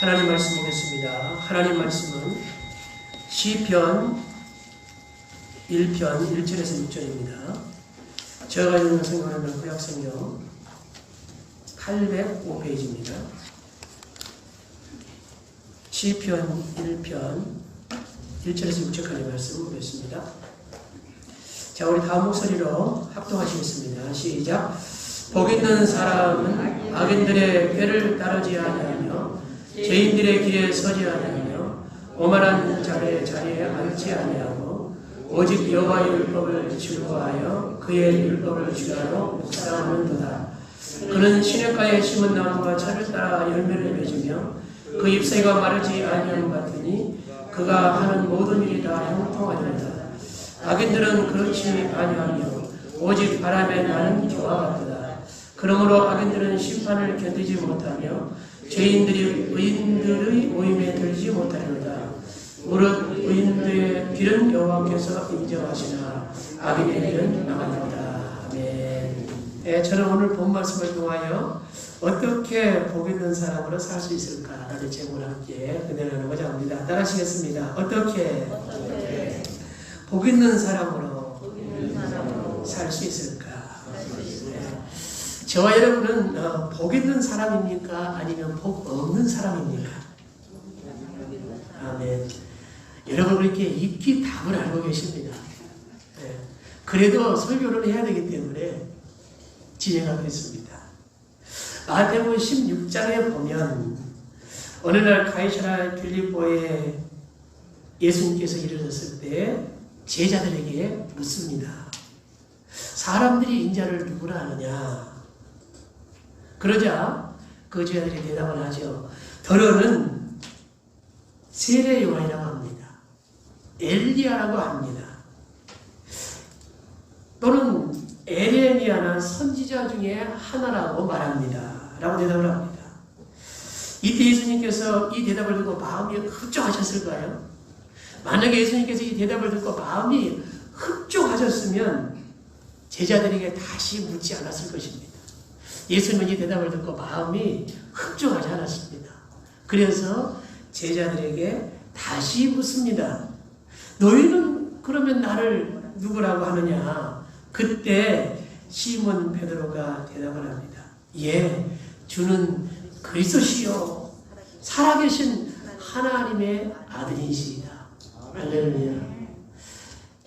하나님 말씀 보겠습니다. 하나님 말씀은 시편 1편 1절에서 6절입니다. 제가 읽는 성경은 구약성경 805페이지입니다. 시편 1편 1절에서 6절까지 말씀 보겠습니다. 자, 우리 다음 목소리로 합동하시겠습니다. 시작. 복 있는 사람은 악인들의 꾀를 따르지 아니하며 죄인들의 길에 서지 아니하며 오만한 자의 자리에 앉지 아니하고 오직 여호와의 율법을 즐거워하여 그의 율법을 주야로 묵상하는도다. 그는 시냇가에 심은 나무와 철을 따라 열매를 맺으며 그 잎사귀가 마르지 아니함 같으니 그가 하는 모든 일이 다 형통하리로다. 악인들은 그렇지 아니하며 오직 바람에 나는 겨와 같도다. 그러므로 악인들은 심판을 견디지 못하며 죄인들이 의인들의 모임에 들지 못하리로다. 무릇 의인들의 길은 여호와께서 인정하시나 악인의 길은 망하리로다. 아멘. 네, 저는 오늘 본 말씀을 통하여 어떻게 복 있는 사람으로 살 수 있을까라는 제목을 함께 은혜를 나누고자 합니다. 따라하시겠습니다. 어떻게 복 있는 사람으로 살 수 있을까? 저와 여러분은 복 있는 사람입니까? 아니면 복 없는 사람입니까? 아멘. 여러분 그렇게 익히 답을 알고 계십니다. 네. 그래도 설교를 해야 되기 때문에 진행하고 있습니다. 마태복음 16장에 보면 어느 날 가이사랴 빌립보에 예수님께서 이르렀을 때 제자들에게 묻습니다. 사람들이 인자를 누구라 하느냐? 그러자 그 제자들이 대답을 하죠. 더러는 세례 요한이라고 합니다. 엘리야라고 합니다. 또는 에레미야나 선지자 중에 하나라고 말합니다. 라고 대답을 합니다. 이때 예수님께서 이 대답을 듣고 마음이 흡족하셨을까요? 만약에 예수님께서 이 대답을 듣고 마음이 흡족하셨으면 제자들에게 다시 묻지 않았을 것입니다. 예수님은 이 대답을 듣고 마음이 흡족하지 않았습니다. 그래서 제자들에게 다시 묻습니다. 너희는 그러면 나를 누구라고 하느냐? 그때 시몬 베드로가 대답을 합니다. 예, 주는 그리스도시요 살아계신 하나님의 아들이시다. 할렐루야.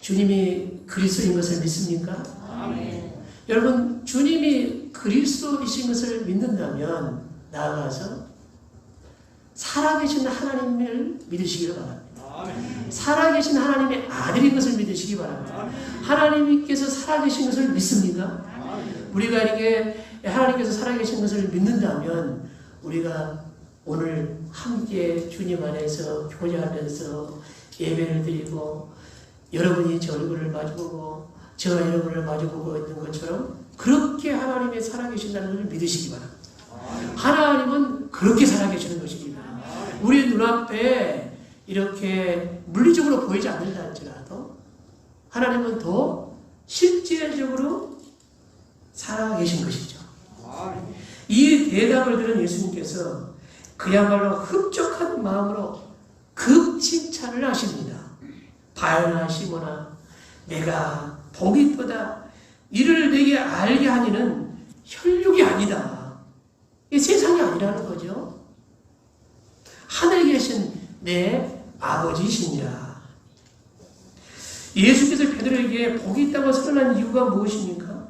주님이 그리스도인 것을 믿습니까? 아멘. 여러분, 주님이 그리스도이신 것을 믿는다면 나아가서 살아계신 하나님을 믿으시기를 바랍니다. 살아계신 하나님의 아들인 것을 믿으시기 바랍니다. 하나님께서 살아계신 것을 믿습니까? 우리가 이렇게 하나님께서 살아계신 것을 믿는다면 우리가 오늘 함께 주님 안에서 교제하면서 예배를 드리고 여러분이 저 얼굴을 마주보고 제가 여러분을 마주보고 있는 것처럼 그렇게 하나님의 살아계신다는 것을 믿으시기 바랍니다. 하나님은 그렇게 살아계시는 것입니다. 우리 눈앞에 이렇게 물리적으로 보이지 않는다 할지라도 하나님은 더 실제적으로 살아계신 것이죠. 이 대답을 들은 예수님께서 그야말로 흡족한 마음으로 극칭찬을 하십니다. 바요나 시몬아, 내가 복이 있도다. 이를 내게 알게 하니는 혈육이 아니다. 이 세상이 아니라는 거죠. 하늘에 계신 내 아버지이시니라. 예수께서 베드로에게 복이 있다고 선언한 이유가 무엇입니까?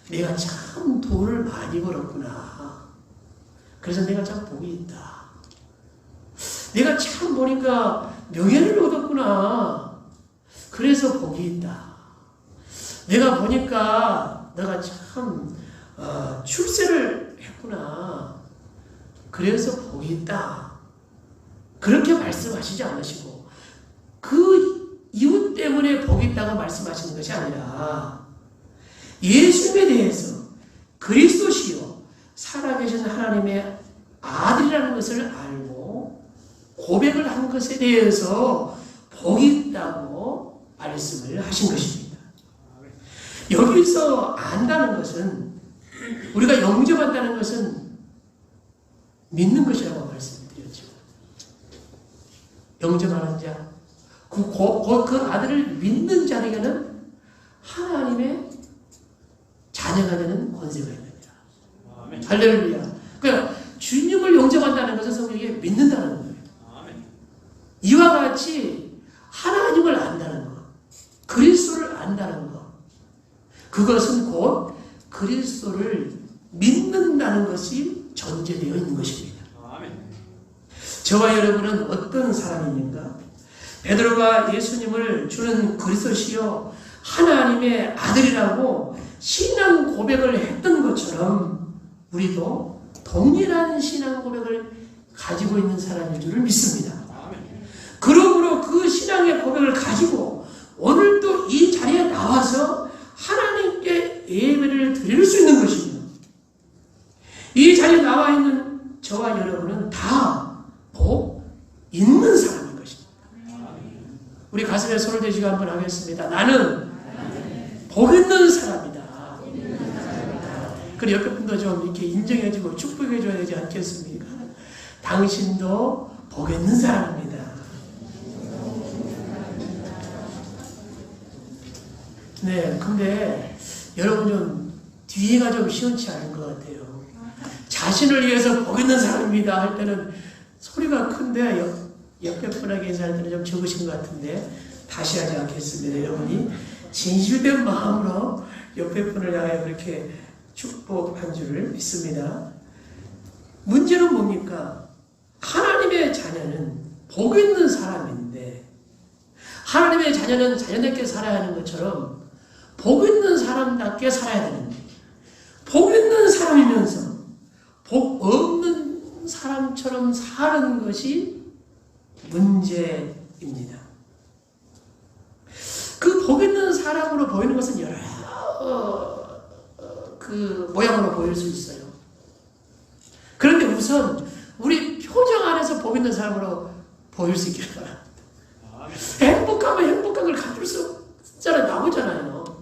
내가 참 돈을 많이 벌었구나. 그래서 내가 참 복이 있다. 내가 참 보니까 명예를 얻었구나. 그래서 복이 있다. 내가 보니까 내가 참 출세를 했구나. 그래서 복이 있다. 그렇게 말씀하시지 않으시고 그 이유 때문에 복이 있다고 말씀하시는 것이 아니라 예수님에 대해서 그리스도시요 살아계신 하나님의 아들이라는 것을 알고 고백을 한 것에 대해서 복이 있다고 말씀을 하신 것입니다. 여기서 안다는 것은 우리가 영접한다는 것은 믿는 것이라고 말씀드렸죠. 영접하는 자, 그 아들을 믿는 자에게는 하나님의 자녀가 되는 권세가 있습니다. 할렐루야. 그러니까 주님을 영접한다는 것은 성경에 믿는다는 거예요. 이와 같이 하나님을 안다는 것, 그리스도를 안다는 것, 그것은 곧 그리스도를 믿는다는 것이 전제되어 있는 것입니다. 저와 여러분은 어떤 사람입니까? 베드로가 예수님을 주는 그리스도시요 하나님의 아들이라고 신앙 고백을 했던 것처럼 우리도 동일한 신앙 고백을 가지고 있는 사람인 줄을 믿습니다. 그러므로 그 신앙의 고백을 가지고 오늘도 이 자리에 나와서 하나님께 예배를 드릴 수 있는 것입니다. 이 자리에 나와 있는 저와 여러분은 다 복 있는 사람인 것입니다. 우리 가슴에 손을 대시고 한번 하겠습니다. 나는 복 있는 사람이다. 그리고 옆에 분도 좀 이렇게 인정해주고 축복해줘야 되지 않겠습니까? 당신도 복 있는 사람입니다. 네, 근데 여러분 좀 뒤가 좀 시원치 않은 것 같아요. 자신을 위해서 복 있는 사람입니다 할 때는 소리가 큰데 옆에 분에게 인사할 때는 좀 적으신 것 같은데 다시 하지 않겠습니다. 여러분이 진실된 마음으로 옆에 분을 향해 그렇게 축복한 줄을 믿습니다. 문제는 뭡니까? 하나님의 자녀는 복 있는 사람인데 하나님의 자녀는 자녀답게 살아야 하는 것처럼 복 있는 사람답게 살아야 되는데 복 있는 사람이면서 복 없는 사람처럼 사는 것이 문제입니다. 그 복 있는 사람으로 보이는 것은 여러 그 모양으로 보일 수 있어요. 그런데 우선 우리 표정 안에서 복 있는 사람으로 보일 수 있기를 바랍니다. 행복하면 행복한 걸 감출 수 있잖아요. 나오잖아요.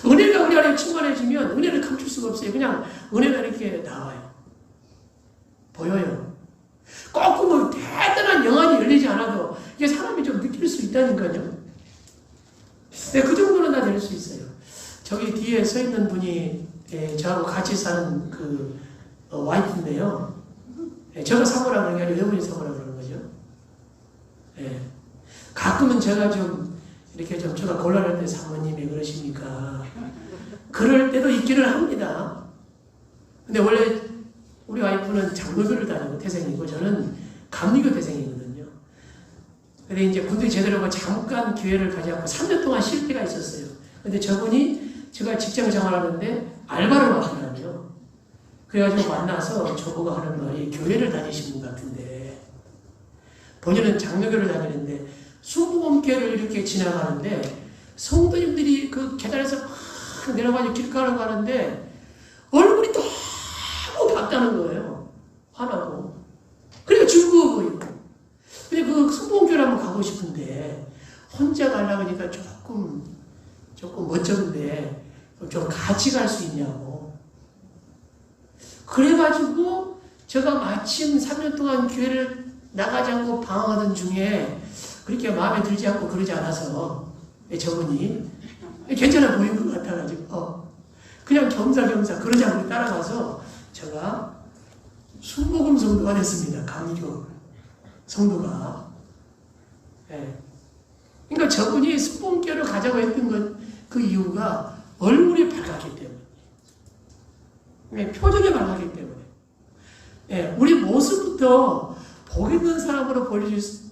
은혜가 우리 안에 충만해지면 은혜를 감출 수가 없어요. 그냥 은혜가 이렇게 나와요. 보여요. 꼭 뭐 대단한 영안이 열리지 않아도 이게 사람이 좀 느낄 수 있다니까요. 네, 그 정도는 다 될 수 있어요. 저기 뒤에 서 있는 분이 저하고 같이 사는 그 와이프인데요. 제가 사모라 그러는 게 아니라 여러분이 사모라 그러는 거죠. 가끔은 제가 좀 이렇게 좀 제가 곤란할 때 사모님이 그러십니까? 그럴 때도 있기는 합니다. 근데 원래 우리 와이프는 장로교를 다니고 태생이고 저는 감리교 태생이거든요. 근데 이제 군대 제대로 잠깐 기회를 가져갖고 3년 동안 쉴 때가 있었어요. 근데 저분이 제가 직장 생활하는데 알바를 하더라고요. 그래가지고 만나서 저보고 하는 말이 교회를 다니시는 분 같은데 본인은 장로교를 다니는데 순복음교회를 이렇게 지나가는데 성도님들이 그 계단에서 막 내려가지고 길가로 가는데 얼굴이 너무 밝다는 거예요. 화나고. 그러니까 즐거워 보이고. 근데 그 순복음교회를 한번 가고 싶은데 혼자 가려고 하니까 조금 멋쩍은데 좀 같이 갈 수 있냐고. 그래가지고 제가 마침 3년 동안 교회를 나가지 않고 방황하던 중에 그렇게 마음에 들지 않고 그러지 않아서 저분이 괜찮아 보이는 것 같아가지고 그냥 겸사겸사 그러지 않고 따라가서 제가 순복음 성도가 됐습니다. 감리교 성도가. 그러니까 저분이 순복음교를 가자고 했던 그 이유가 얼굴이 밝았기 때문에, 표정이 밝았기 때문에, 우리 모습부터 복 있는 사람으로 보일 수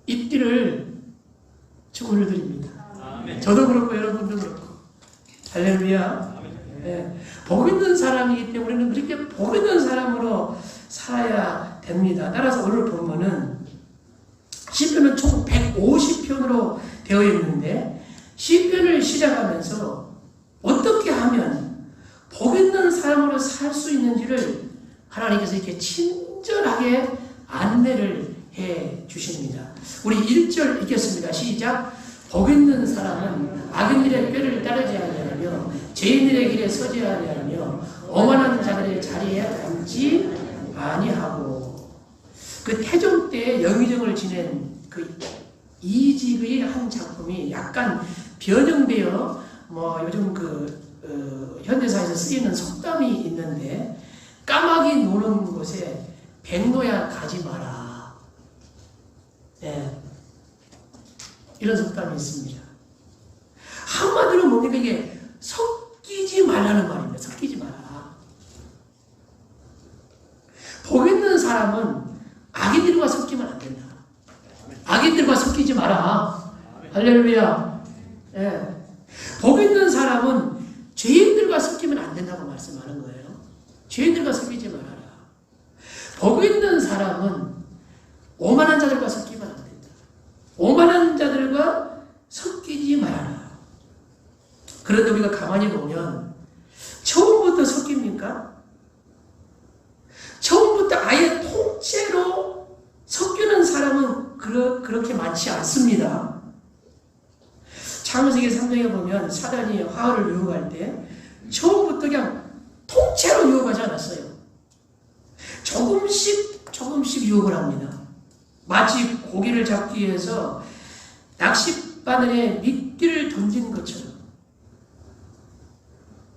있기를 축원을 드립니다. 아멘. 저도 그렇고 여러분도 그렇고. 할렐루야. 복 있는 사람이기 때문에 그렇게 복 있는 사람으로 살아야 됩니다. 따라서 오늘 본문은 시편은 총 150편으로 되어 있는데 시편을 시작하면서 어떻게 하면 복 있는 사람으로 살 수 있는지를 하나님께서 이렇게 친절하게 안내를 해 주십니다. 우리 1절 읽겠습니다. 시작. 복 있는 사람은 악인들의 꾀를 따르지 아니하며 죄인들의 길에 서지 아니하며 오만한 자들의 자리에 앉지 아니하고. 그 태종 때 영의정을 지낸 그 이직의 한 작품이 약간 변형되어 요즘 현대사에서 쓰이는 속담이 있는데, 까마귀 노는 곳에 백로야 가지 마라. 네. 이런 속담이 있습니다. 한마디로 뭡니까? 이게 섞이지 말라는 말입니다. 섞이지 마라. 복 있는 사람은 악인들과 섞이면 안 된다. 악인들과 섞이지 마라. 할렐루야. 예. 복 있는 사람은 죄인들과 섞이면 안 된다고 말씀하는 거예요. 죄인들과 섞이지 말아라. 복 있는 사람은 오만한 자들과 섞이면 안 된다. 오만한 자들과 섞이지 말아라. 그런데 우리가 가만히 보면 처음부터 섞입니까? 처음부터 아예 통째로 섞이는 사람은 그렇게 많지 않습니다. 창세기 3장에 보면 사단이 하와를 유혹할 때 처음부터 그냥 통째로 유혹하지 않았어요. 조금씩 유혹을 합니다. 마치 고기를 잡기 위해서 낚싯바늘에 미끼를 던지는 것처럼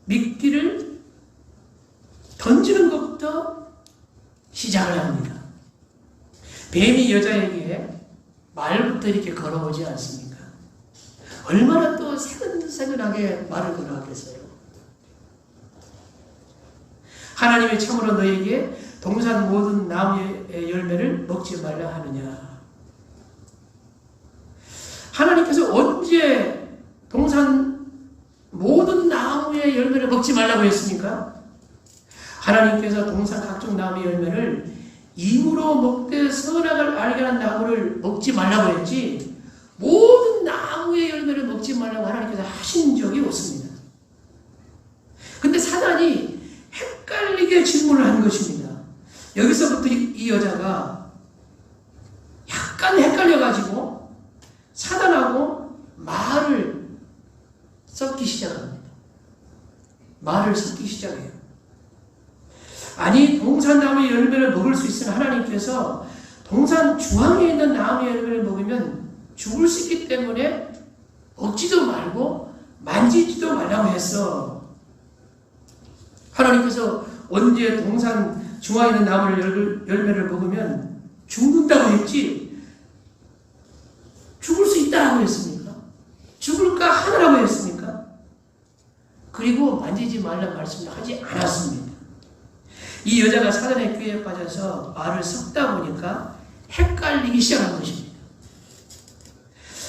미끼를 던지는 것부터 시작을 합니다. 뱀이 여자에게 말부터 이렇게 걸어오지 않습니까? 얼마나 또 새근새근하게 말을 걸어하겠어요. 하나님이 참으로 너에게 동산 모든 나무의 열매를 먹지 말라 하느냐. 하나님께서 언제 동산 모든 나무의 열매를 먹지 말라고 했습니까? 하나님께서 동산 각종 나무의 열매를 임으로 먹되 선악을 알게 하는 나무를 먹지 말라고 했지, 모든 나무의 열매를 먹지 말라고 하나님께서 하신 적이 없습니다. 근데 사단이 헷갈리게 질문을 한 것입니다. 여기서부터 이 여자가 약간 헷갈려가지고 사단하고 말을 섞기 시작합니다. 말을 섞기 시작해요. 아니, 동산 나무의 열매를 먹을 수 있으나 하나님께서 동산 중앙에 있는 나무의 열매를 먹으면 죽을 수 있기 때문에 먹지도 말고 만지지도 말라고 했어. 하나님께서 언제 동산 중앙에 있는 나무의 열매를 먹으면 죽는다고 했지 죽을 수 있다고 했습니까? 죽을까 하느라고 했습니까? 그리고 만지지 말라는 말씀을 하지 않았습니다. 이 여자가 사단의 꾀에 빠져서 말을 섞다 보니까 헷갈리기 시작한 것입니다.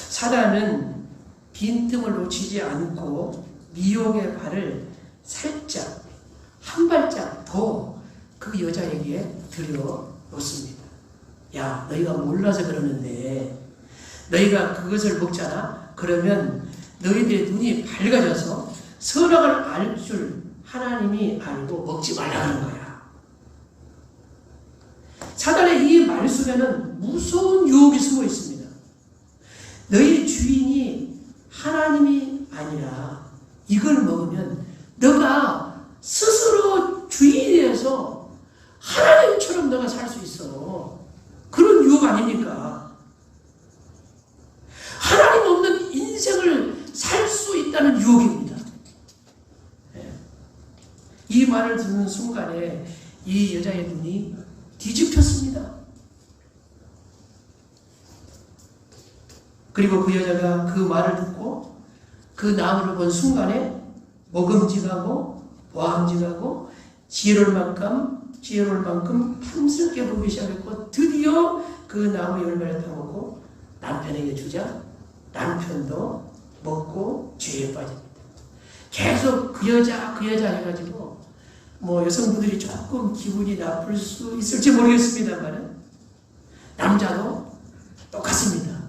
사단은 빈틈을 놓치지 않고 미혹의 발을 살짝 한 발짝 더 그 여자에게 들여놓습니다. 야, 너희가 몰라서 그러는데 너희가 그것을 먹잖아? 그러면 너희들의 눈이 밝아져서 선악을 알 줄 하나님이 알고 먹지 말라는 거야. 사단의 이 말 속에는 무서운 유혹이 숨어 있습니다. 너희 주인이 하나님이 아니라 이걸 먹으면 너가 스스로 주인이 돼서 하나님처럼 너가 살 수 있어. 그런 유혹 아닙니까? 하나님 없는 인생을 살 수 있다는 유혹입니다. 이 말을 듣는 순간에 이 여자의 눈이 뒤집혔습니다. 그리고 그 여자가 그 말을 듣고 그 나무를 본 순간에 먹음직하고 보암직하고 지혜로울 만큼 탐스럽게 보기 시작했고, 드디어 그 나무 열매를 따먹고 남편에게 주자 남편도 먹고 죄에 빠집니다. 계속 그 여자 해가지고 여성분들이 조금 기분이 나쁠 수 있을지 모르겠습니다만 남자도 똑같습니다.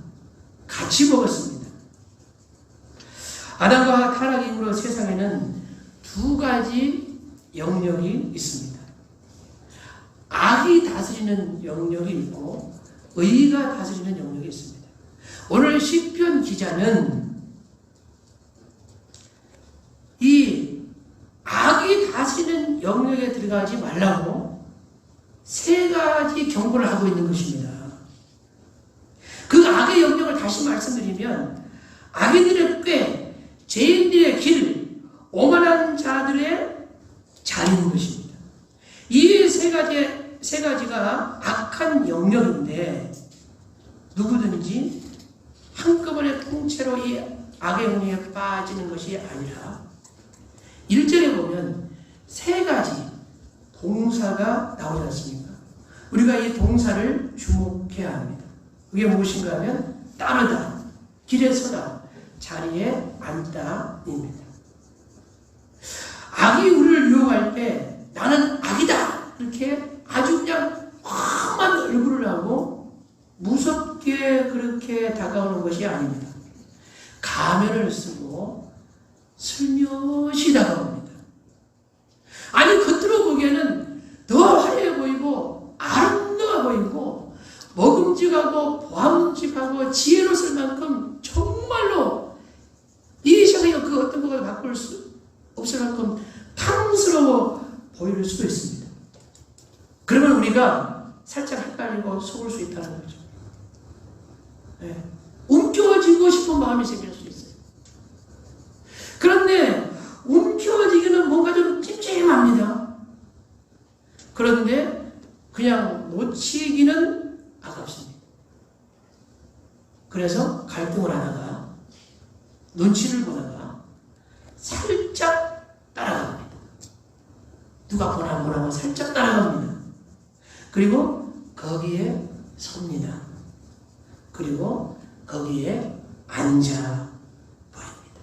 같이 먹었습니다. 아담과 타락 이후로 세상에는 두 가지 영역이 있습니다. 악이 다스리는 영역이 있고 의가 다스리는 영역이 있습니다. 오늘 시편 기자는 이 악이 다스리는 영역에 들어가지 말라고 세 가지 경고를 하고 있는 것입니다. 그 악의 영역을 다시 말씀드리면 악인들의 꾀, 죄인들의 길, 오만한 자들의 자리인 것입니다. 이 세 가지가 악한 영역인데 누구든지 한꺼번에 통째로 이 악의 영역에 빠지는 것이 아니라 1절에 보면 세 가지 동사가 나오지 않습니까? 우리가 이 동사를 주목해야 합니다. 그게 무엇인가 하면 따르다, 길에 서다, 자리에 앉다입니다. 악이 우리를 유혹할 때 나는 악이다 이렇게 아주 그냥 험한 얼굴을 하고 무섭게 그렇게 다가오는 것이 아닙니다. 가면을 쓰고 슬며시 다가옵니다. 아니 겉으로 보기에는 더 화려해 보이고 아름다워 보이고 먹음직하고 보암직하고 지혜로울 만큼 정말로 이 세상에 그 어떤 것을 바꿀 수 없을 만큼 탐스러워 보일 수도 있습니다. 그러면 우리가 살짝 헷갈리고 속을 수 있다는 거죠. 네. 움켜쥐고 싶은 마음이 생길 수 있어요. 그런데 움켜쥐기는 뭔가 좀 찜찜합니다. 그런데 그냥 놓치기는 아깝습니다. 그래서 갈등을 하다가 눈치를 보다가 살짝 따라갑니다. 누가 보나 안 보나 살짝 따라갑니다. 그리고 거기에 섭니다. 그리고 거기에 앉아 버립니다.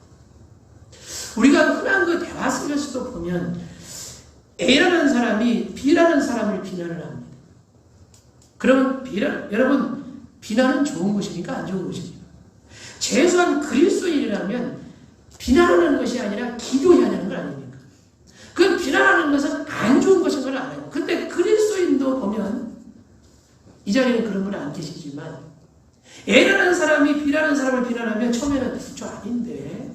우리가 흔한 그 대화 속에서도 보면 A라는 사람이 B라는 사람을 비난을 합니다. 그러면 여러분 비난은 좋은 것입니까? 안 좋은 것입니까? 최소한 그리스도인이라면 비난하는 것이 아니라 기도해야 되는 거 아닙니까? 그 비난하는 것은 안 좋은 것인 걸 알아요. 근데 그리스도인도 보면 이 자리에 그런 분 안 계시지만 A라는 사람이 B라는 사람을 비난하면 처음에는 저 아닌데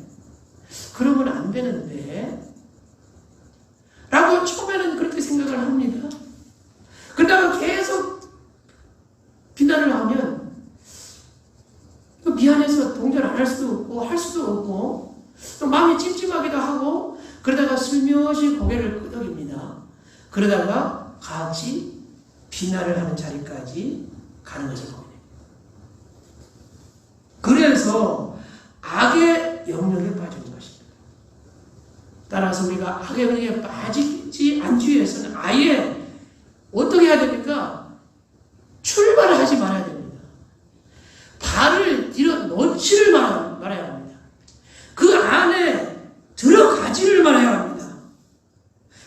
그러면 안 되는데 라고 처음에는 그렇게 생각을 합니다. 그러다가 계속 비난을 하면 미안해서 동전 안 할 수도 없고 할 수도 없고 또 마음이 찜찜하기도 하고 그러다가 슬며시 고개를 끄덕입니다. 그러다가 같이 비난을 하는 자리까지 가는 것을 보게 됩니다. 그래서 악의 영역에 빠지는 것입니다. 따라서 우리가 악의 영역에 빠지지 않기 위해서는 아예 어떻게 해야 됩니까? 출발을 하지 말아야 됩니다. 발을 뒤로 놓지를 말아야 합니다. 그 안에 들어가지를 말아야 합니다.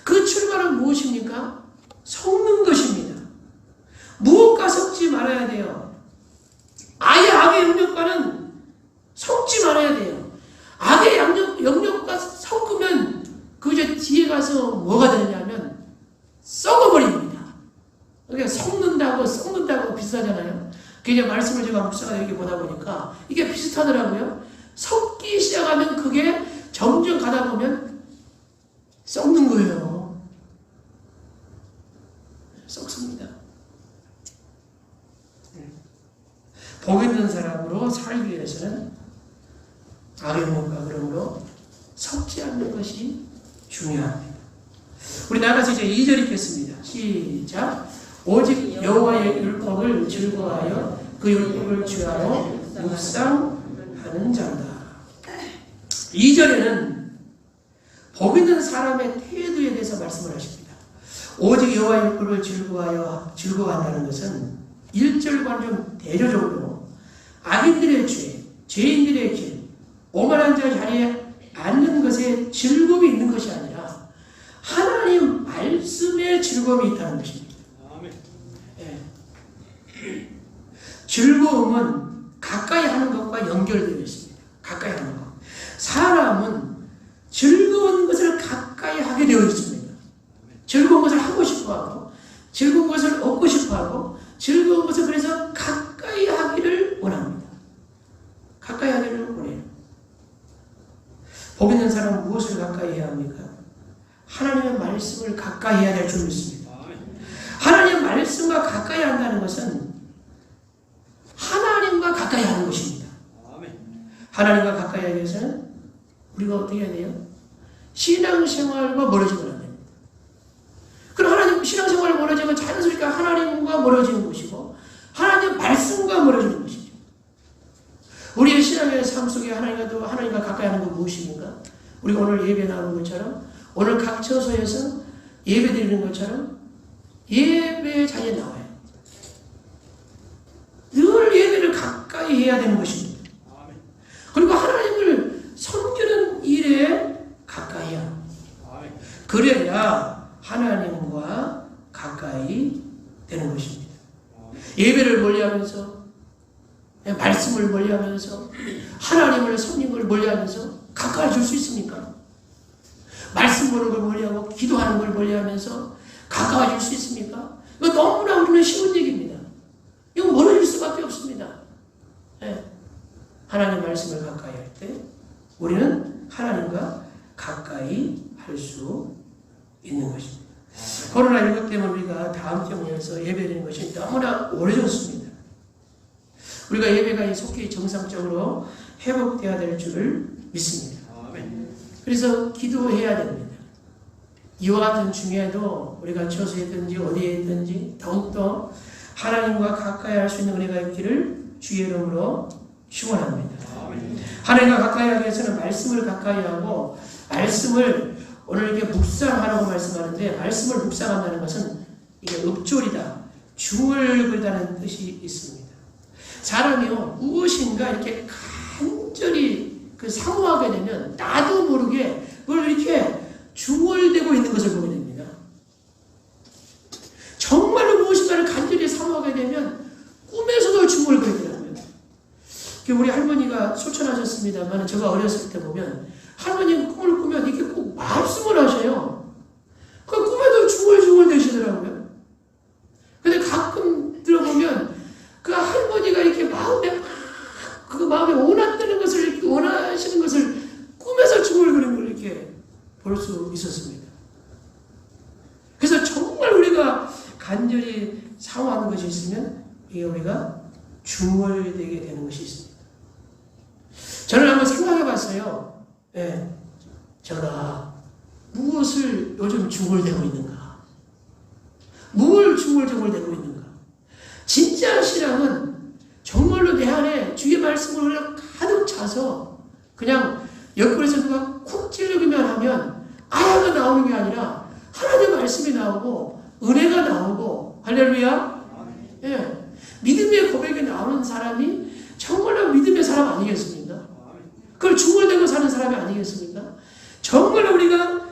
그 출발은 무엇입니까? 섞는 것입니다. 무엇과 섞지 말아야 돼요? 아예 악의 영역과는 섞지 말아야 돼요. 악의 영역과 섞으면 그 이제 뒤에 가서 뭐가 되느냐면 썩어버립니다. 그러니까 섞는다고 비슷하잖아요. 그 이제 말씀을 제가 묵상하다 여기 보다 보니까 이게 비슷하더라고요. 섞기 시작하면 그게 점점 가다 보면 썩는 거예요. 썩습니다. 복 있는 사람으로 살기 위해서는 악의 몸과 그러므로 섞지 않는 것이 중요합니다. 우리 나가서 이제 2절 읽겠습니다. 시작. 오직 여호와의 율법을 즐거워하여 그 율법을 주하로 묵상하는 자다. 2절에는 복 있는 사람의 태도에 대해서 말씀을 하십니다. 오직 여호와의 율법을 즐거워한다는 것은 1절과는 좀 대조적으로 악인들의 죄, 죄인들의 길, 오만한 자 자리에 앉는 것에 즐거움이 있는 것이 아니라 하나님 말씀에 즐거움이 있다는 것입니다. 예. 즐거움은 가까이 하는 것과 연결되어 있습니다. 가까이 하는 것. 사람은 즐거운 것을 가까이 하게 되어 있습니다. 즐거운 것을 하고 싶어하고 즐거운 것을 얻고 싶어하고 즐거운 것을 그래서 가까이 하기를 원합니다. 가까이 하기를 원해요. 복 있는 사람은 무엇을 가까이 해야 합니까? 하나님의 말씀을 가까이 해야 될 줄 믿습니다. 하나님의 말씀과 가까이 한다는 것은 하나님과 가까이 하는 것입니다. 하나님과 가까이 하기 위해서는 우리가 어떻게 해야 돼요? 신앙생활과 멀어지면 안 됩니다. 그럼 하나님 신앙생활과 멀어지면 자연스럽게 하나님과 멀어지는 것이고 하나님 말씀과 멀어지는 것이죠. 우리의 신앙의 삶 속에 하나님과 가까이 하는 건 무엇입니까? 우리가 오늘 예배 나오는 것처럼 오늘 각 처소에서 예배 드리는 것처럼 예배 자리에 나와요. 늘 예배를 가까이 해야 되는 것입니다. 그리고 하나님을 섬기는 일에 가까이 해야 합니다. 그래야 하나님과 가까이 되는 것입니다. 예배를 멀리하면서 말씀을 멀리하면서 하나님을 섬기는 걸 멀리하면서 가까이 줄 수 있습니까? 말씀 보는 걸 멀리하고 기도하는 걸 멀리하면서 가까워질 수 있습니까? 이거 너무나 우리는 쉬운 얘기입니다. 이거 멀어질 수밖에 없습니다. 네. 하나님 말씀을 가까이 할 때 우리는 하나님과 가까이 할 수 있는 것입니다. 코로나19 때문에 우리가 다음 경우에서 예배드리는 것이 너무나 오래졌습니다. 우리가 예배가 속히 정상적으로 회복되어야 될 줄을 믿습니다. 그래서 기도해야 됩니다. 이와 같은 중에도 우리가 처소에 있든지 어디에 있든지 더욱더 하나님과 가까이 할 수 있는 은혜가 있기를 주의 이름으로 축원합니다. 하나님과 가까이 하기 위해서는 말씀을 가까이 하고 말씀을 오늘 이렇게 묵상하라고 말씀하는데 말씀을 묵상한다는 것은 이게 읊조리다, 중을 그리다는 뜻이 있습니다. 사람이요 무엇인가 이렇게 간절히 사모하게 되면 나도 모르게 그걸 이렇게 중얼대고 있는 것을 보게 됩니다. 정말로 무엇인가를 간절히 사모하게 되면 꿈에서도 중얼거리더라고요. 우리 할머니가 소천하셨습니다만 제가 어렸을 때 보면 할머니가 꿈을 꾸면 이렇게 꼭 말씀을 하셔요. 그 꿈에도 중얼중얼 되시더라고요. 근데 가끔 들어보면 그 할머니가 이렇게 마음에 원한다는 것을 이렇게 원하시는 것을 꿈에서 중얼거리는 걸 이렇게 볼 수 있었습니다. 그래서 정말 우리가 간절히 사모하는 것이 있으면 이게 우리가 중얼되게 되는 것이 있습니다. 저는 한번 생각해 봤어요. 예, 제가 무엇을 요즘 중얼대고 있는가? 뭘 중얼대고 있는가? 진짜 신앙은 정말로 내 안에 주의 말씀을 가득 차서 그냥 옆구리에서 누가 쿡 찌르기만 하면 아야가 나오는 게 아니라 하나님의 말씀이 나오고 은혜가 나오고 할렐루야. 예, 믿음의 고백이 나오는 사람이 정말로 믿음의 사람 아니겠습니까? 그걸 중얼대고 사는 사람이 아니겠습니까? 정말로 우리가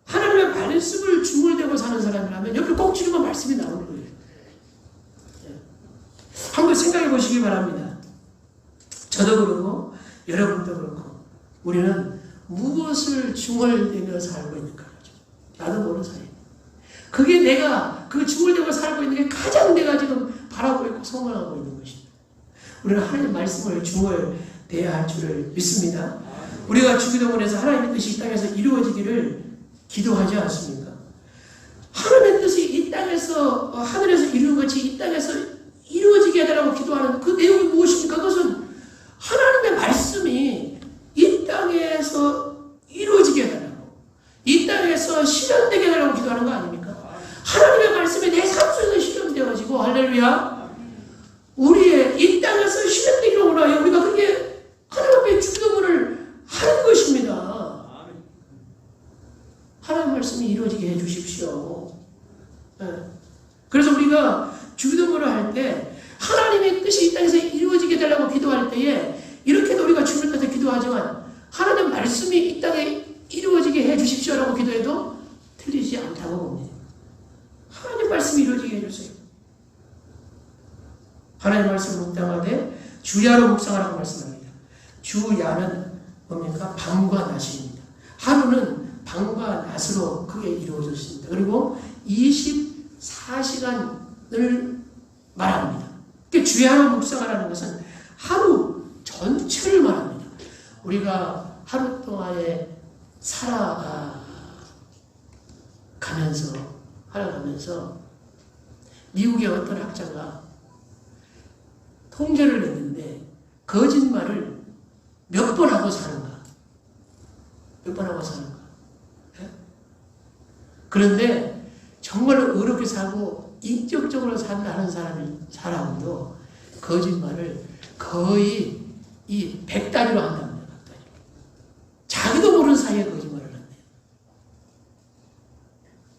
하나님의 말씀을 중얼대고 사는 사람이라면 옆에 꼭 찌르면 말씀이 나오는 거예요. 예. 한번 생각해 보시기 바랍니다. 저도 그렇고 여러분도 그렇고 우리는 무엇을 중얼대며 살고 있는가? 나도 모르는 사이. 그게 내가 그 중얼대고 살고 있는 게 가장 내가 지금 바라고 있고 소망하고 있는 것입니다. 우리는 하나님 말씀을 중얼대야 할 줄을 믿습니다. 우리가 주기도문에서 하나님의 뜻이 이 땅에서 이루어지기를 기도하지 않습니까? 하나님의 뜻이 이 땅에서 하늘에서 이루는 것이 이 땅에서 이루어지게 해달라고 기도하는 그 내용이 무엇입니까? 그것은 하나님의 말씀이 이 땅에서 이루어지게 해달라고, 이 땅에서 실현되게 해달라고 기도하는 거 아닙니까? 하나님의 말씀이 내 삶 속에서 실현되어지고 할렐루야, 우리의 이 땅에서 실현되기를 원하여 우리가 그렇게 하나님 앞에 주기도문을 하는 것입니다. 하나님 말씀이 이루어지게 해주십시오. 네. 그래서 우리가 주기도문을 할 때 하나님의 뜻이 이 땅에서 이루어지게 되려고 기도할 때에 이렇게도 우리가 주님을 따라 기도하지만 하나님 말씀이 이 땅에 이루어지게 해주십시오라고 기도해도 틀리지 않다고 봅니다. 하나님 말씀이 이루어지게 해주세요. 하나님 말씀을 묵상하되 주야로 묵상하라고 말씀합니다. 주야는 뭡니까? 밤과 낮입니다. 하루는 밤과 낮으로 크게 이루어졌습니다. 그리고 24시간을 말합니다. 그러니까 주야로 묵상하라는 것은 하루 전체를 말합니다. 우리가 하루 동안에 살아가면서 미국의 어떤 학자가 통계를 냈는데 거짓말을 몇 번 하고 사는가? 몇 번 하고 사는가? 네? 그런데 정말 어렵게 살고 인격적으로 산다는 사람도 거짓말을 거의 이 100단위로 한답니다. 100단위로. 자기도 모르는 사이에 거짓말을 한대요.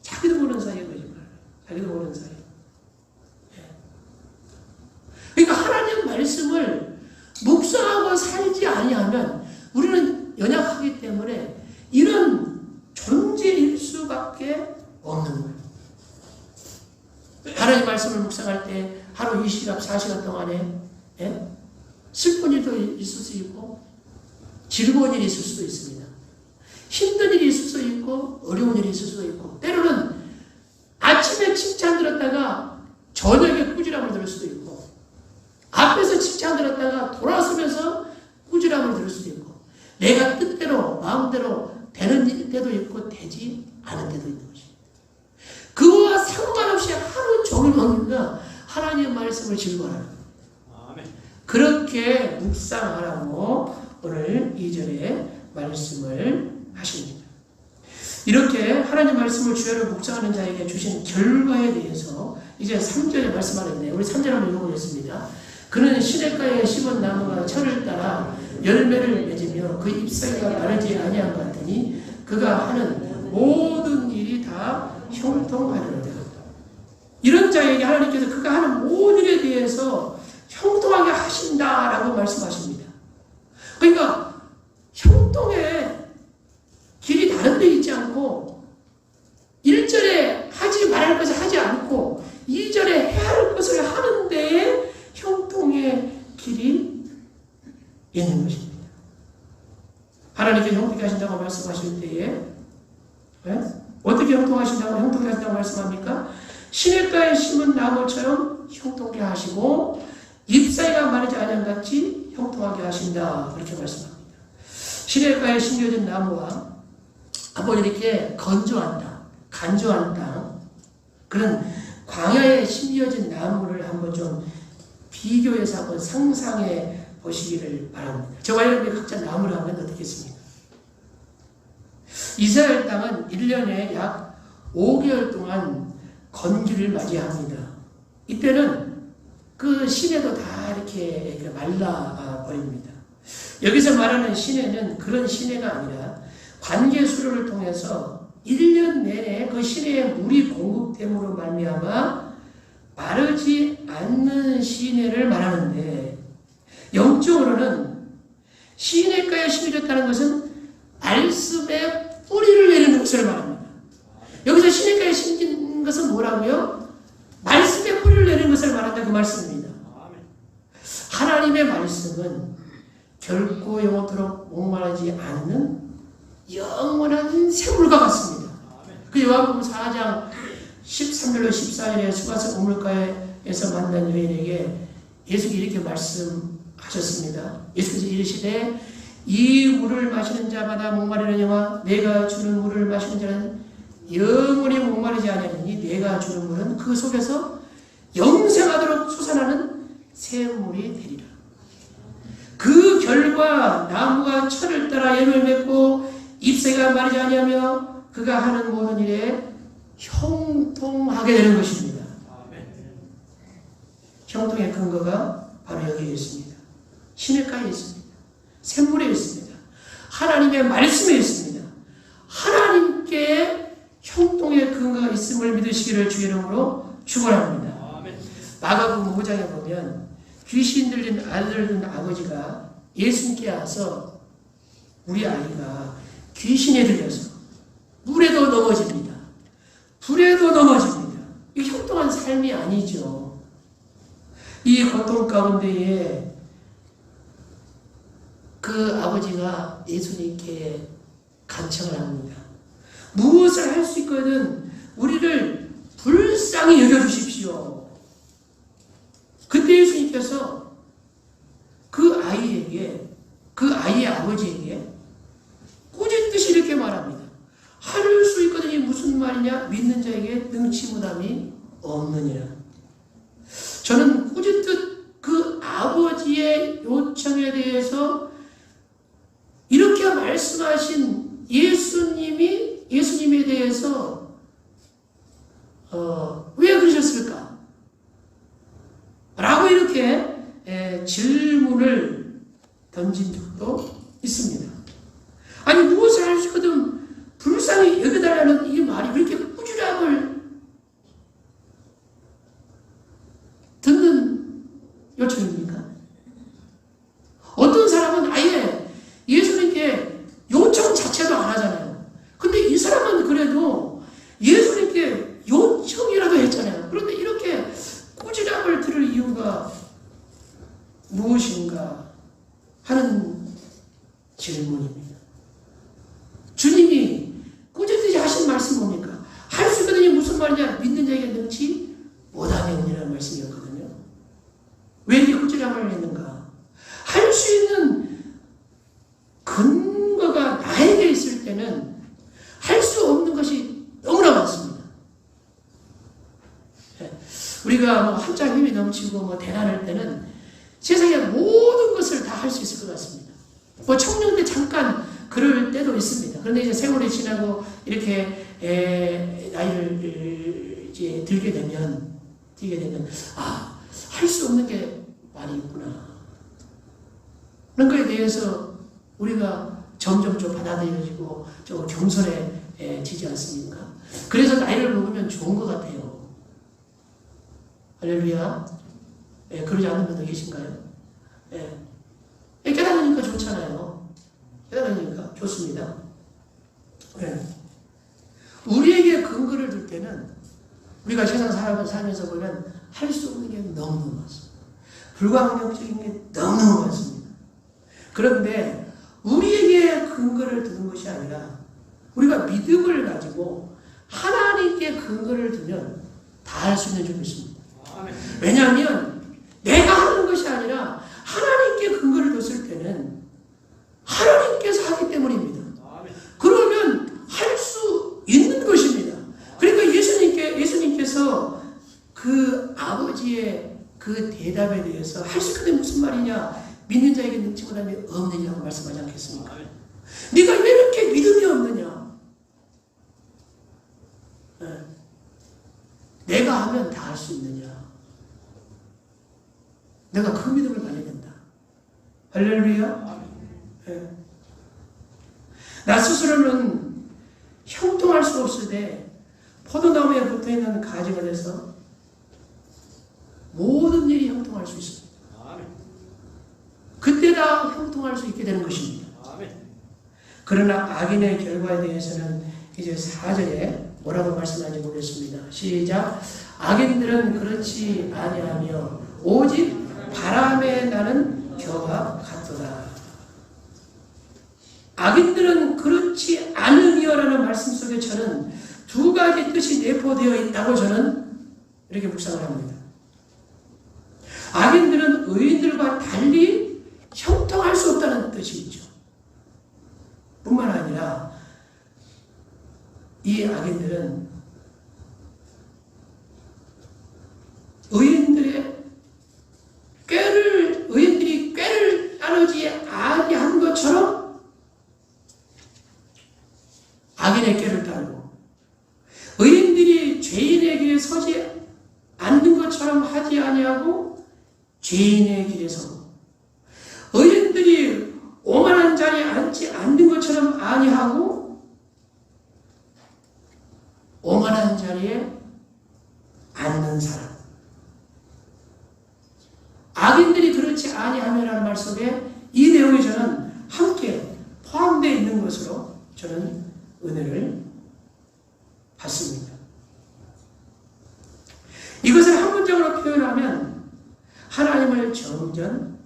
자기도 모르는 사이에 거짓말을 해요. 자기도 모르는 사이에. 그러니까 하나님 말씀을 묵상하고 살지 아니하면 우리는 연약하기 때문에 이런 존재일 수밖에 없는 거예요. 하나님 말씀을 묵상할 때 하루 2시간, 4시간 동안에 슬픈 일도 있을 수 있고 즐거운 일이 있을 수도 있습니다. 힘든 일이 있을 수도 있고 어려운 일이 있을 수도 있고 때로는 아침에 칭찬 들었다가 저녁에 꾸지람을 들을 수도 있고 앞에서 칭찬 들었다가 돌아서면서 꾸지람을 들을 수도 있고 내가 뜻대로 마음대로 되는 때도 있고 되지 않은 때도 있는 것입니다. 그와 상관없이 하루 종일 먹는다 하나님의 말씀을 즐거워하는 거예요. 그렇게 묵상하라고 오늘 2절에 말씀을 하십니다. 이렇게 하나님 말씀을 주야로 묵상하는 자에게 주신 결과에 대해서 이제 3절에 말씀하는데 우리 3절 한번 읽어보겠습니다. 그는 시냇가에 심은 나무가 철을 따라 열매를 맺으며 그 잎사귀가 마르지 아니한 것 같으니 그가 하는 모든 일이 다 형통하리로다. 이런 자에게 하나님께서 그가 하는 모든 일에 대해서 형통하게 하신다라고 말씀하십니다. 그러니까 형통의 길이 다른 데 있지 않고 1절에 하지 말할 것을 하지 않고 2절에 해야 할 것을 하는 데에 형통의 길이 있는 것입니다. 하나님께서 형통하게 하신다고 말씀하실 때에 어떻게 형통하게 하신다고 말씀합니까? 시냇가에 심은 나무처럼 형통하게 하시고 잎사귀가 마르지 않은같이 형통하게 하신다. 그렇게 말씀합니다. 시냇가에 심겨진 나무와 한번 이렇게 건조한 땅, 간조한 땅, 그런 광야에 심겨진 나무를 한번 좀 비교해서 한번 상상해 보시기를 바랍니다. 저와 여러분이 각자 나무를 하면 어떻겠습니까? 이스라엘 땅은 1년에 약 5개월 동안 건기를 맞이합니다. 이때는 그 시내도 다 이렇게 말라 버립니다. 여기서 말하는 시내는 그런 시내가 아니라 관계 수로를 통해서 1년 내내 그 시내에 물이 공급됨으로 말미암아 마르지 않는 시내를 말하는데 영적으로는 시내가에 심겨졌다는 것은 말씀에 뿌리를 내리는 것을 말합니다. 여기서 시내가에 심긴 것은 뭐라고요? 말씀에 뿌리를 내리는 것을 말한다 그 말씀입니다. 하나님의 말씀은 결코 영원토록 목마르지 않는 영원한 샘물과 같습니다. 그 요한복음 4장 13절로 14절에 수가성 우물가에서 만난 여인에게 예수께서 이렇게 말씀하셨습니다. 예수께서 이르시되 이 물을 마시는 자마다 목마르려니와 내가 주는 물을 마시는 자는 영원히 목마르지 아니하리니 내가 주는 물은 그 속에서 영생하도록 솟아나는 샘물이 되리라. 그 결과 나무가 철을 따라 열매를 맺고 잎새가 마르지 아니하며 그가 하는 모든 일에 형통하게 되는 것입니다. 형통의 근거가 바로 여기에 있습니다. 시냇가에 있습니다. 샘물에 있습니다. 하나님의 말씀에 있습니다. 하나님께 형통의 근거가 있음을 믿으시기를 주의 이름으로 축원합니다. 마가복음 5장에 보면 귀신 들린 아들을 둔 아버지가 예수님께 와서 우리 아이가 귀신에 들려서 물에도 넘어집니다. 불에도 넘어집니다. 이 형통한 삶이 아니죠. 이 고통 가운데에 그 아버지가 예수님께 간청을 합니다. 무엇을 할 수 있거든 우리를 불쌍히 여겨주십시오. 그때 예수님께서 그 아이에게, 그 아이의 아버지에게 꾸짖듯이 이렇게 말합니다. 할 수 있거든이 무슨 말이냐? 믿는 자에게 능치 무담이 없느니라. 이렇게 질문을 던진 적도 있습니다. 아니 무엇을 할 수 있거든 불쌍히 여겨달라는 이 말이 그렇게 꾸지람을 듣는 요청입니까? 어떤 사람은 아예 예수님께 요청 자체도 안 하잖아요. 근데 이 사람은 그래도 예수님께 요청이라도 했잖아요. 그런데 이렇게 꾸지람을 들을 이유가 무엇인가 하는 질문입니다. 주님이 꾸짖듯이 하신 말씀 뭡니까? 할 수 있거든요. 무슨 말이냐? 믿는 자에게 능치 못하는 은이라는 말씀이었거든요. 왜 이렇게 꾸지람을 했는가? 할 수 있는 근거가 나에게 있을 때는 할 수 없는 것이 너무나 많습니다. 우리가 뭐 한창 힘이 넘치고 뭐 대단할 때는 세상의 모든 것을 다 할 수 있을 것 같습니다. 뭐 청년 때 잠깐 그럴 때도 있습니다. 그런데 이제 세월이 지나고 이렇게 나이를 이제 들게 되면 할 수 없는 게 많이 있구나. 그런 거에 대해서 우리가 점점 좀 받아들여지고 좀 겸손해지지 않습니까? 그래서 나이를 먹으면 좋은 것 같아요. 할렐루야. 그러지 않는 분도 계신가요? 깨달으니까 좋잖아요. 깨달으니까 좋습니다. 우리에게 근거를 둘 때는 우리가 세상 살면서 보면 할 수 없는 게 너무너무 많습니다. 불가항력적인 게 너무너무 많습니다. 그런데 우리에게 근거를 두는 것이 아니라 우리가 믿음을 가지고 하나님께 근거를 두면 다 할 수 있는 줄을 믿습니다. 왜냐하면 내가 하는 것이 아니라 하나님께 근거를 뒀을 때는 하나님께서 하기 때문입니다. 그러면 할 수 있는 것입니다. 그러니까 예수님께서 그 아버지의 그 대답에 대해서 할 수 있는 게 무슨 말이냐? 믿는 자에게 능치 못함이 없느냐고 말씀하지 않겠습니까? 네가 왜 이렇게 믿음이 없느냐? 내가 하면 다 할 수 있느냐? 내가 그 믿음을 가져야 된다. 할렐루야. 나 스스로는 형통할 수 없을 때 포도나무에 붙어있는 가지가 돼서 모든 일이 형통할 수 있습니다. 그때 다 형통할 수 있게 되는 것입니다. 그러나 악인의 결과에 대해서는 이제 4절에 뭐라고 말씀하는지 보겠습니다. 시작. 악인들은 그렇지 아니하며 오직 바람에 나는 겨와 같도다. 악인들은 그렇지 않으며라는 말씀 속에 저는 두 가지 뜻이 내포되어 있다고 저는 이렇게 묵상을 합니다. 악인들은 의인들과 달리 형통할 수 없다는 뜻이 있죠. 뿐만 아니라 이 악인들은 의인들이 꾀를 따르지 아니한 것처럼 악인의 꾀를 따르고 의인들이 죄인의 길에 서지 않는 것처럼 하지 아니하고 죄인의 길에 서고 의인들이 오만한 자리에 앉지 않는 것처럼 아니하고 오만한 자리에 앉는 사람. 악인들이 그렇지 아니하며라는 말 속에 이 내용이 저는 함께 포함되어 있는 것으로 저는 은혜를 받습니다. 이것을 한 문장으로 표현하면 하나님을 점점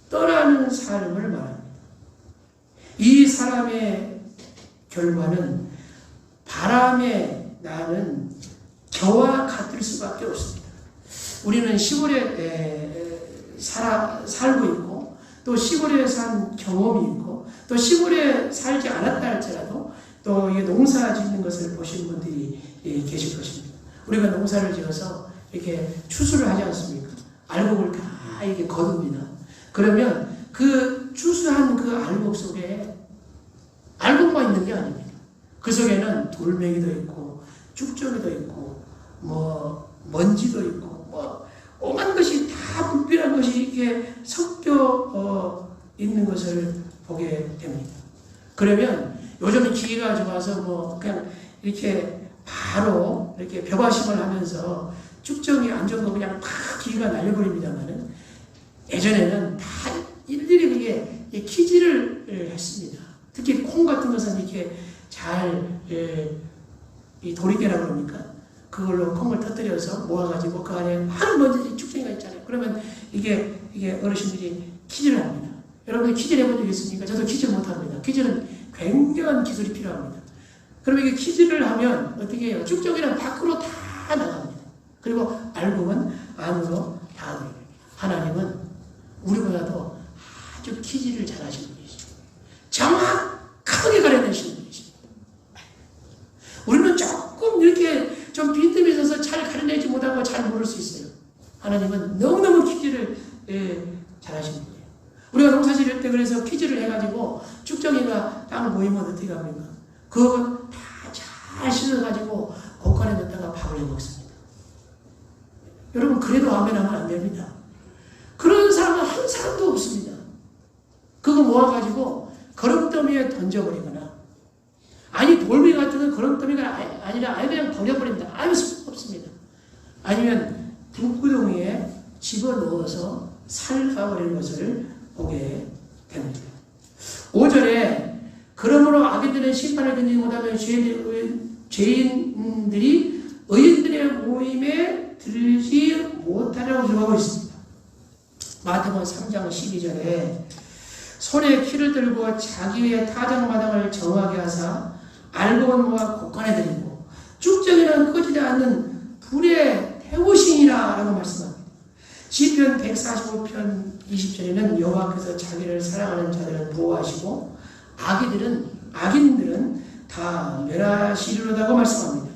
떠나는 삶을 말합니다. 이 사람의 결과는 바람에 나는 겨와 같을 수밖에 없습니다. 우리는 시골에 살고 있고 또 시골에 산 경험이 있고 또 시골에 살지 않았다 할지라도 또 이게 농사 짓는 것을 보신 분들이 계실 것입니다. 우리가 농사를 지어서 이렇게 추수를 하지 않습니까? 알곡을 다 이렇게 거둡니다. 그러면 그 추수한 그 알곡 속에 알곡만 있는 게 아닙니다. 그 속에는 돌멩이도 있고 쭉정이도 있고 뭐 먼지도 있고 뭐 오만 것이 다 불필요한 것이 이게 섞여 있는 것을 보게 됩니다. 그러면 요즘 기회가 좋아서 뭐 그냥 이렇게 바로 이렇게 벼가심을 하면서 쭉정이 안 좋은 거 그냥 다 기회가 날려버립니다만은 예전에는 다 일일이 그게 키질을 했습니다. 특히 콩 같은 것은 이렇게 잘 이 도리깨라고 그럽니까? 그걸로 콩을 터뜨려서 모아가지고 그 안에 많은 먼지 쭉정이가 있잖아요. 그러면 이게 어르신들이 키질을 합니다. 여러분들 키질 해본 적 있습니까? 저도 키질 못합니다. 키질은 굉장한 기술이 필요합니다. 그러면 이게 키질을 하면 어떻게 해요? 쭉정이는 밖으로 다 나갑니다. 그리고 알곡은 안으로 다 들어요. 하나님은 우리보다도 아주 키질을 잘하시는 분이시죠. 정확하게 가려내시는 분이시죠. 우리는 조금 이렇게 좀 빈틈이 있어서 잘 가려내지 못하고 잘 모를 수 있어요. 하나님은 너무너무 키질을 잘하시는 분이에요. 우리가 농사 지을 때 그래서 키질을 해가지고 쭉정이가 땅을 모이면 어떻게 합니까? 그거 다 잘 씻어가지고 옷간에 넣다가 밥을 해 먹습니다. 여러분 그래도 아멘 하면 안 됩니다. 그런 사람은 한 사람도 없습니다. 그거 모아가지고 거름더미에 던져버리거나 아니 돌멩이 같은 건 거름더미가 아니라 아예 그냥 버려버립니다. 아무 수가 없습니다. 아니면 불구덩이에 집어넣어서 살가버리는 것을 보게 됩니다. 5절에 그러므로 악인들은 심판을 견디지 못하면 죄인들이 의인들의 모임에 들지 못하라고 기록하고 있습니다. 마태복음 3장 12절에 손에 키를 들고 자기의 타작마당을 정하게 하사 알곡은 모아 곳간에 들이고 쭉정이는 꺼지지 않는 불에 태우시니라 라고 말씀합니다. 시편 145편 20절에는 여호와께서 자기를 사랑하는 자들을 보호하시고 악인들은 다 멸하시리로다고 말씀합니다.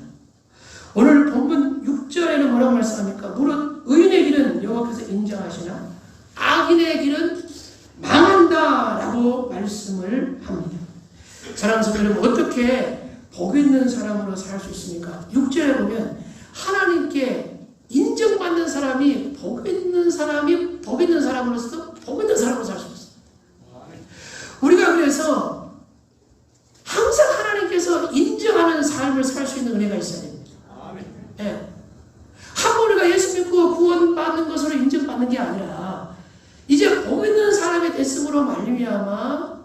오늘 본문 6절에는 뭐라고 말씀합니까? 무릇 의인의 길은 여호와께서 인정하시나 악인의 길은 망한다라고 말씀을 합니다. 사랑하는 성도 여러분, 어떻게 복 있는 사람으로 살 수 있습니까? 6절에 보면 하나님께 인정받는 사람이 복 있는 사람으로서 복 있는 사람으로 살 수 있어요. 우리가 그래서 항상 하나님께서 인정하는 삶을 살 수 있는 은혜가 있어야 됩니다. 네. 한 번 우리가 예수 믿고 구원받는 것으로 인정받는 게 아니라 이제 복 있는 사람이 됐음으로 말미암아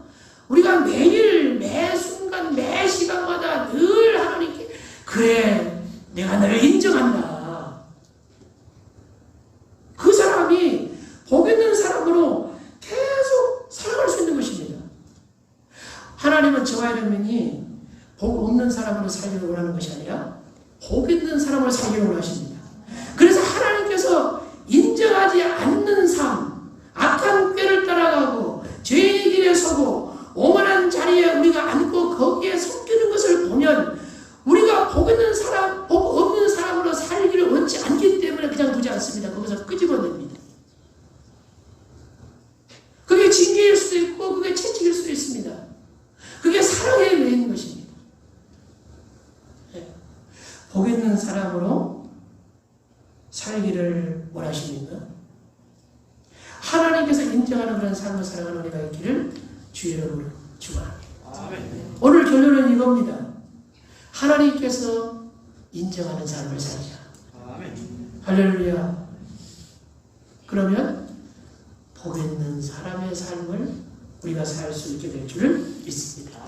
우리가 매일 매 순간 매 시간마다 늘 하나님께 그래 내가 너를 인정한다. 그 사람이 복 있는 사람으로 계속 살아갈 수 있는 것입니다. 하나님은 저와 여러분이 복 없는 사람으로 살기를 원하는 것이 아니라 복 있는 사람을 살기를 원하십니다. 그래서 하나님께서 인정하지 않는 삶, 악한 꾀를 따라가고 죄의 길에 서고 오만한 자리에 우리가 앉고 거기에 섞이는 것을 보면 우리가 복 있는 사람, 복 없는 사람으로 살기를 원치 않기 때문에 그냥 두지 않습니다. 거기서 끄집어냅니다. 그게 징계일 수도 있고 그게 채찍일 수도 있습니다. 그게 사랑에 매인 것입니다. 네. 복 있는 사람으로 살기를 원하십니까? 하나님께서 인정하는 그런 삶을 살아가는 우리가 있기를 주의 이름으로 축원합니다. 오늘 결론은 이겁니다. 하나님께서 인정하는 삶을 살자. 할렐루야. 그러면 복 있는 사람의 삶을 우리가 살 수 있게 될 줄 믿습니다.